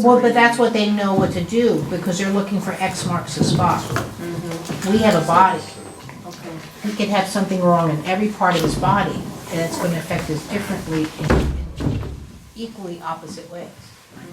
Well, but that's what they know what to do, because they're looking for X marks the spot. We have a body. Okay. He could have something wrong in every part of his body, and it's gonna affect us differently in equally opposite ways,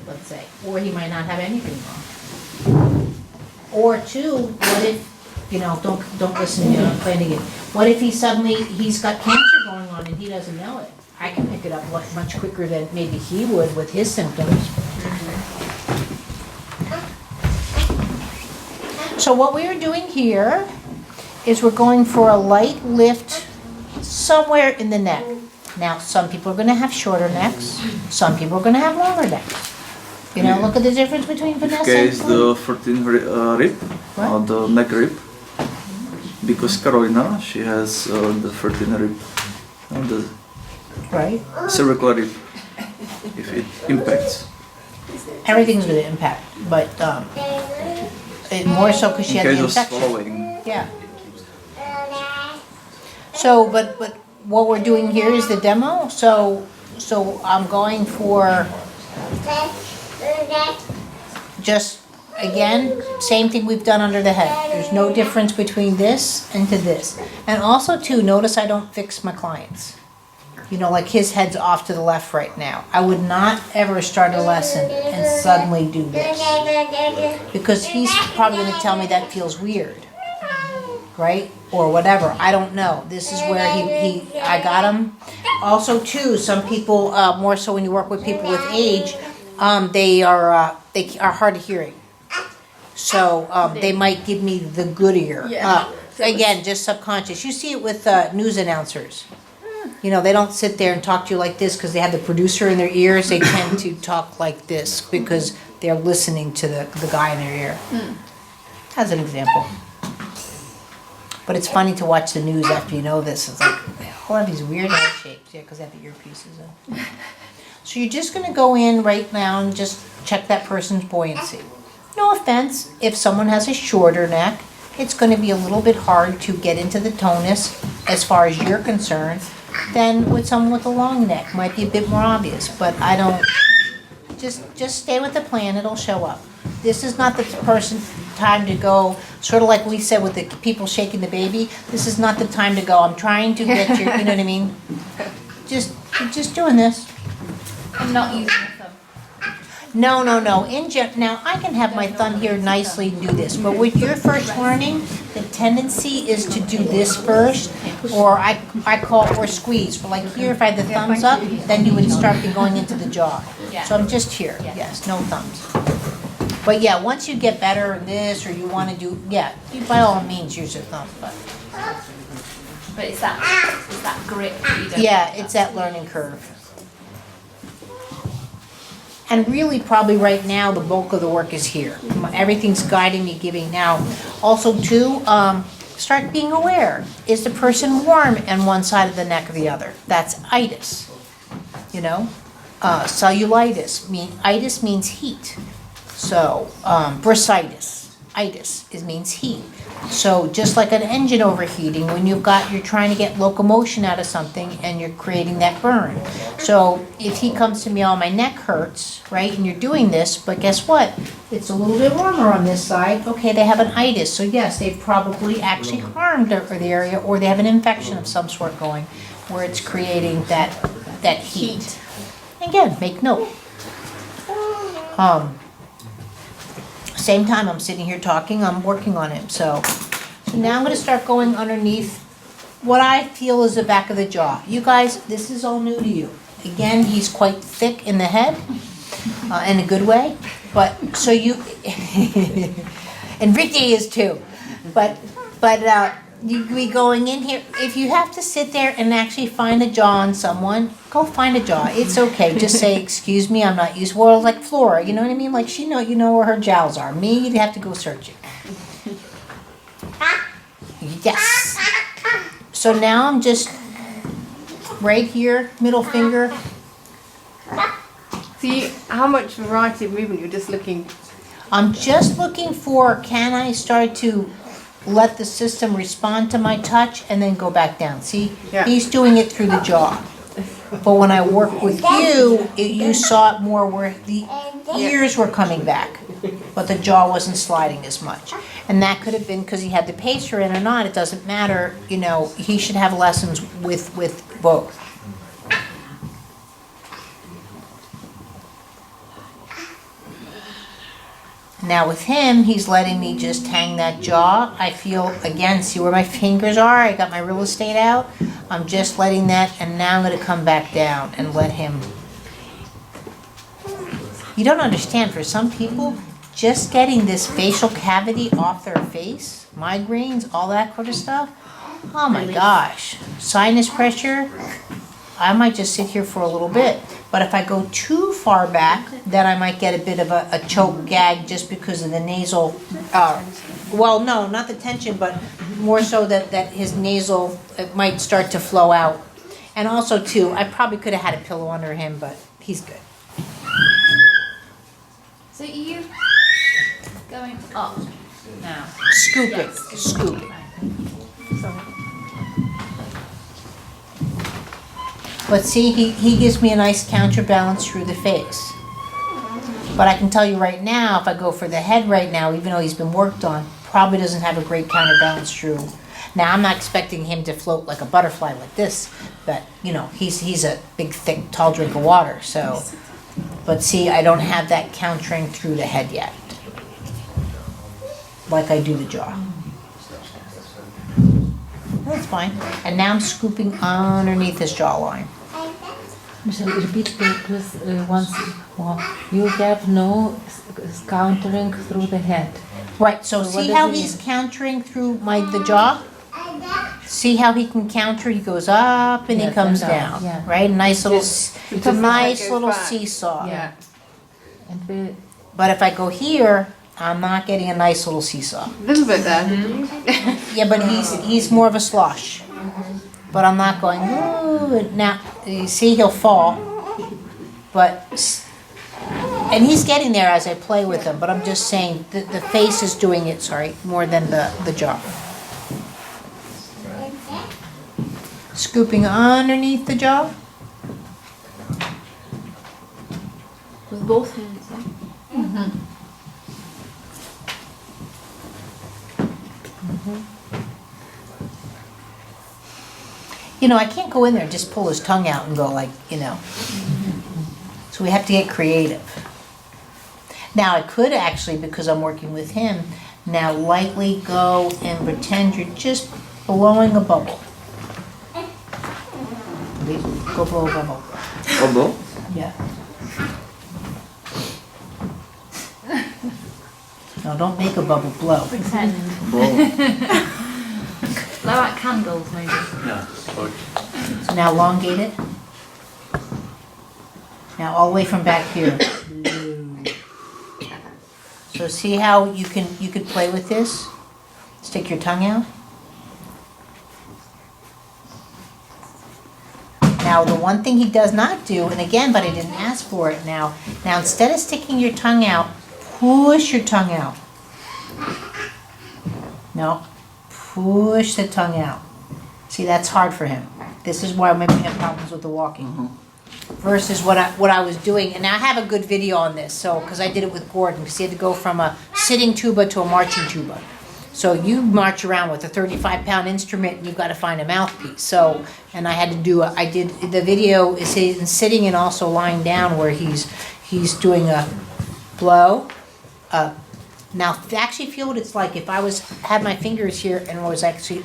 let's say. Or he might not have anything wrong. Or two, what if, don't listen to me, I'm planning it. What if he's got cancer going on and he doesn't know it? I can pick it up much quicker than maybe he would with his symptoms. So what we are doing here is we're going for a light lift somewhere in the neck. Now, some people are going to have shorter necks. Some people are going to have longer necks. Look at the difference between Vanessa Okay, and it's Glenn. the 14 rib, What? the neck rib. Because Carolina, she has the 13 rib, the Right? cervical rib. If it impacts. Everything's going to impact, but more so because she had In the case of infection. swallowing. Yeah. So, but what we're doing here is the demo. So I'm going for just, again, same thing we've done under the head. There's no difference between this and to this. And also too, notice I don't fix my clients. Like his head's off to the left right now. I would not ever start a lesson and suddenly do this. Because he's probably gonna tell me that feels weird. Right? Or whatever, I don't know. This is where I got him. Also too, some people, more so when you work with people with age, they are hard of hearing. So they might give me the good ear. Again, just subconscious. You see it with news announcers. They don't sit there and talk to you like this because they have the producer in their ears. They tend to talk like this because they're listening to the guy in their ear. As an example. But it's funny to watch the news after you know this. It's like, they all have these weird head shapes. Yeah, because they have the earpieces in. So you're just going to go in right now and just check that person's buoyancy. No offense, if someone has a shorter neck, it's going to be a little bit hard to get into the tonus as far as you're concerned than with someone with a long neck. Might be a bit more obvious, but I don't... Just stay with the plan, it'll show up. This is not the time to go, sort of like we said with the people shaking the baby, this is not the time to go, I'm trying to get you know what I mean? Just doing this. I'm not using the thumb. No. Now, I can have my thumb here nicely and do this, but with your first learning, the tendency is to do this first, or I call it, or squeeze. For like here, if I had the thumbs up, then you would start going into the jaw. So I'm just here, yes, no thumbs. But yeah, once you get better at this, or you want to do, you by all means use your thumb. But it's that grip that you don't Yeah, it's that learning curve. And really, probably right now, the bulk of the work is here. Everything's guiding me, giving now. Also, too, start being aware. Is the person warm on one side of the neck or the other? That's itis. Cellulitis. Itis means heat. So, bursitis. Itis means heat. So just like an engine overheating, when you're trying to get locomotion out of something and you're creating that burn. So if he comes to me, oh, my neck hurts, right? And you're doing this, but guess what? It's a little bit warmer on this side. Okay, they have an itis. So yes, they've probably actually harmed the area, or they have an infection of some sort going where it's creating that heat. Again, make note. Same time I'm sitting here talking, I'm working on him. So now I'm going to start going underneath what I feel is the back of the jaw. You guys, this is all new to you. Again, he's quite thick in the head, in a good way. But so you, Enrique is too. But you be going in here. If you have to sit there and actually find a jaw on someone, go find a jaw. It's okay. Just say, excuse me, I'm not used. Well, like Flora, you know what I mean? Like you know where her jowls are. Me, you'd have to go searching. Yes. So now I'm just right here, middle finger. See, how much variety of movement you're just looking? I'm just looking for, can I start to let the system respond to my touch and then go back down? See, Yeah. he's doing it through the jaw. But when I worked with you, you saw it more where the ears were coming back, but the jaw wasn't sliding as much. And that could have been because he had the pacer in or not, it doesn't matter, you know, he should have lessons with both. Now with him, he's letting me just hang that jaw. I feel, again, see where my fingers are? I got my real estate out. I'm just letting that, and now I'm gonna come back down and let him. You don't understand, for some people, just getting this facial cavity off their face, migraines, all that kind of stuff, oh my gosh. Sinus pressure, I might just sit here for a little bit. But if I go too far back, then I might get a bit of a choke gag just because of the nasal, well, no, not the tension, but more so that his nasal, it might start to flow out. And also too, I probably could have had a pillow under him, but he's good. So are you going up now? Scoop it, Yes. scoop it. Sorry. But see, he gives me a nice counterbalance through the face. But I can tell you right now, if I go for the head right now, even though he's been worked on, probably doesn't have a great counterbalance through. Now, I'm not expecting him to float like a butterfly like this, but, you know, he's a big, thick, tall drink of water, so. But see, I don't have that countering through the head yet, like I do the jaw. That's fine. And now I'm scooping underneath his jawline. Michelle, repeat please once more. You have no countering through the head. Right, so So what see does how it he's mean? countering through the jaw? See how he can counter? He goes up and he Yes, comes and down, down, yeah. right? Nice little, Just- it's a just nice like little goes back. seesaw. Yeah. And we, But if I go here, I'm not getting a nice little seesaw. A little bit there. Yeah, but he's more of a slosh. But I'm not going, ooh, now, you see, he'll fall. But, and he's getting there as I play with him, but I'm just saying, the face is doing it, sorry, more than the jaw. Scooping underneath the jaw. With both hands, yeah? You know, I can't go in there and just pull his tongue out and go like, you know. So we have to get creative. Now I could actually, because I'm working with him, now lightly go and pretend you're just blowing a bubble. Go blow a bubble. Although, Yeah. No, don't make a bubble, blow. Pretend. Blow out candles, maybe. yeah, okay. So now elongate it. Now all the way from back here. So see how you could play with this? Stick your tongue out. Now the one thing he does not do, and again, but I didn't ask for it now instead of sticking your tongue out, push your tongue out. No, push the tongue out. See, that's hard for him. This is why maybe we have problems with the walking. Versus what I was doing, and I have a good video on this, so, because I did it with Gordon, because he had to go from a sitting tuba to a marching tuba. So you march around with a 35-pound instrument, and you've got to find a mouthpiece. So, and I had to do, I did, the video is him sitting and also lying down where he's doing a blow. Now, actually feel what it's like if I had my fingers here and was actually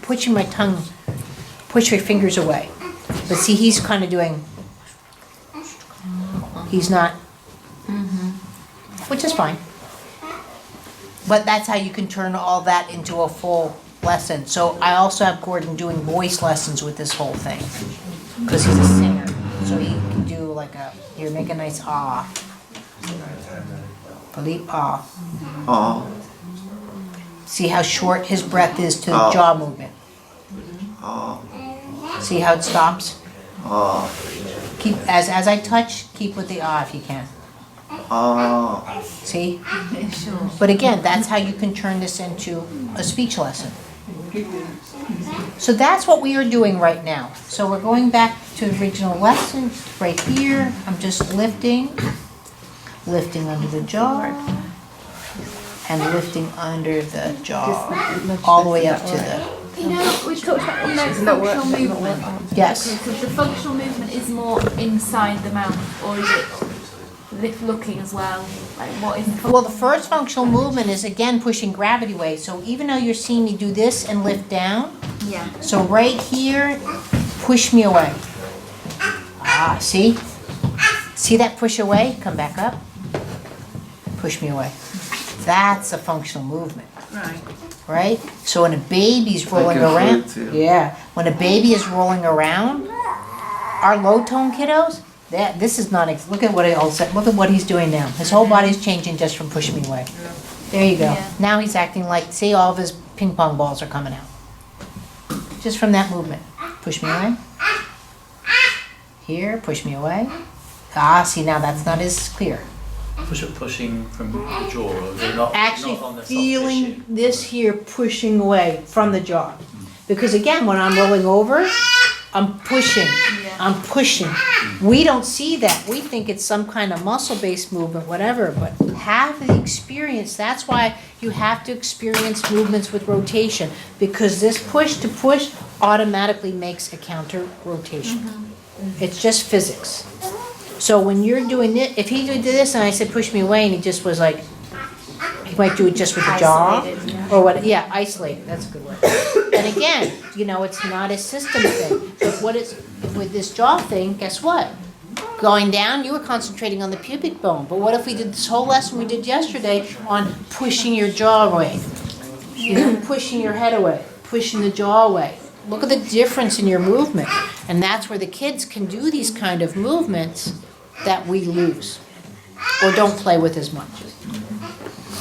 pushing my tongue, push my fingers away. But see, he's kind of doing, he's not, which is fine. But that's how you can turn all that into a full lesson. So I also have Gordon doing voice lessons with this whole thing. Because he's a singer. So he can do like a, here, make a nice ah. Philippe, ah. Oh, See how short his breath is to the Ah. jaw movement. oh, See how it stops? oh, Keep, as I touch, keep with the ah if you can. oh. See? Sure. But again, that's how you can turn this into a speech lesson. So that's what we are doing right now. So we're going back to the original lesson, right here. I'm just lifting under the jaw, and lifting under the jaw, all the way up to the, You know, we talked about the Isn't that what- functional that's not what- movement. yes. Okay, so the functional movement is more inside the mouth, or is it looking as well? Like, what is the Well, the first functional movement is again pushing gravity away. So even though you're seeing me do this and lift down, Yeah. so right here, push me away. Ah, see? See that push away? Come back up. Push me away. That's a functional movement, Right. right? So when a baby's rolling can feel around, it too. yeah, when a baby is rolling around, our low tone kiddos, this is not, look at what I all said, look at what he's doing now. His whole body's changing just from pushing me away. There you go. Yeah. Now he's acting like, see, all of his ping pong balls are coming out. Just from that movement. Push me away. Here, push me away. Ah, see, now that's not as clear. Pushing from the jaw, or they're not Actually not on the soft feeling tissue. this here pushing away from the jaw. Because again, when I'm rolling over, I'm pushing. I'm pushing. We don't see that. We think it's some kind of muscle-based movement, whatever, but have the experience. That's why you have to experience movements with rotation, because this push to push automatically makes a counter rotation. It's just physics. So when you're doing it, if he did this and I said push me away and he just was like, he might do it just with the jaw. Isolated, yeah. Or what, yeah, isolated, that's a good word. And again, you know, it's not a system thing. But what is, with this jaw thing, guess what? Going down, you were concentrating on the pubic bone. But what if we did this whole lesson we did yesterday on pushing your jaw away? You know, pushing your head away, pushing the jaw away. Look at the difference in your movement. And that's where the kids can do these kind of movements that we lose or don't play with as much.